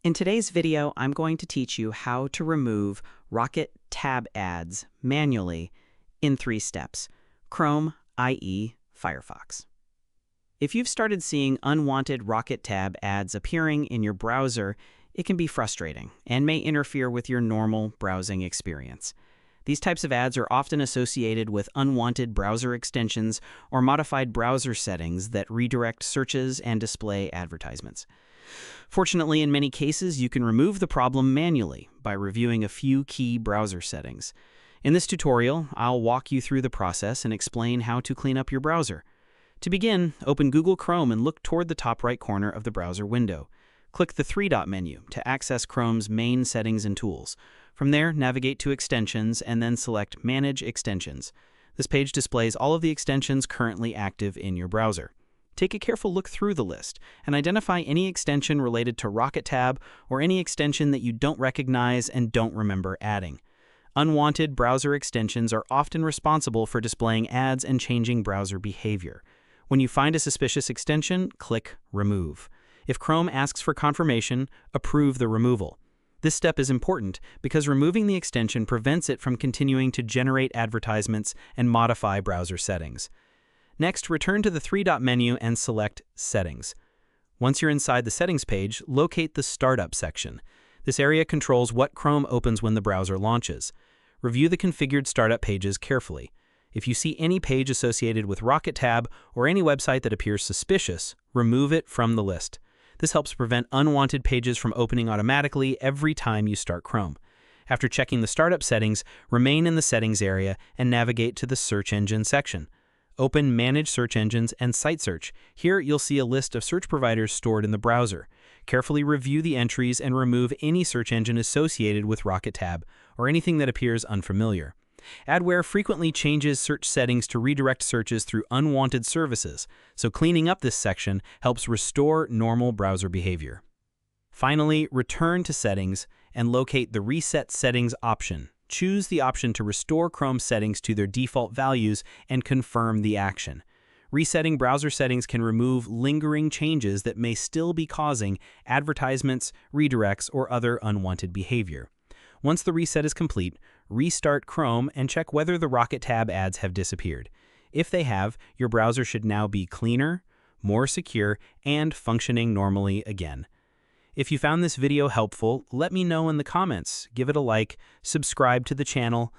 In today's video, I'm going to teach you how to remove Rocket tab ads manually in 3 steps. Chrome, i.e. Firefox. If you've started seeing unwanted Rocket tab ads appearing in your browser, it can be frustrating and may interfere with your normal browsing experience. These types of ads are often associated with unwanted browser extensions or modified browser settings that redirect searches and display advertisements. Fortunately, in many cases, you can remove the problem manually by reviewing a few key browser settings. In this tutorial, I'll walk you through the process and explain how to clean up your browser. To begin, open Google Chrome and look toward the top right corner of the browser window. Click the 3-dot menu to access Chrome's main settings and tools. From there, navigate to Extensions and then select Manage Extensions. This page displays all of the extensions currently active in your browser. Take a careful look through the list and identify any extension related to Rocket Tab or any extension that you don't recognize and don't remember adding. Unwanted browser extensions are often responsible for displaying ads and changing browser behavior. When you find a suspicious extension, click Remove. If Chrome asks for confirmation, approve the removal. This step is important because removing the extension prevents it from continuing to generate advertisements and modify browser settings. Next, return to the 3-dot menu and select Settings. Once you're inside the Settings page, locate the Startup section. This area controls what Chrome opens when the browser launches. Review the configured startup pages carefully. If you see any page associated with Rocket Tab or any website that appears suspicious, remove it from the list. This helps prevent unwanted pages from opening automatically every time you start Chrome. After checking the startup settings, remain in the Settings area and navigate to the Search Engine section. Open Manage Search Engines and Site Search. Here you'll see a list of search providers stored in the browser. Carefully review the entries and remove any search engine associated with Rocket Tab or anything that appears unfamiliar. Adware frequently changes search settings to redirect searches through unwanted services, so cleaning up this section helps restore normal browser behavior. Finally, return to Settings and locate the Reset Settings option. Choose the option to restore Chrome settings to their default values and confirm the action. Resetting browser settings can remove lingering changes that may still be causing advertisements, redirects, or other unwanted behavior. Once the reset is complete, restart Chrome and check whether the Rocket Tab ads have disappeared. If they have, your browser should now be cleaner, more secure, and functioning normally again. If you found this video helpful, let me know in the comments. Give it a like, subscribe to the channel,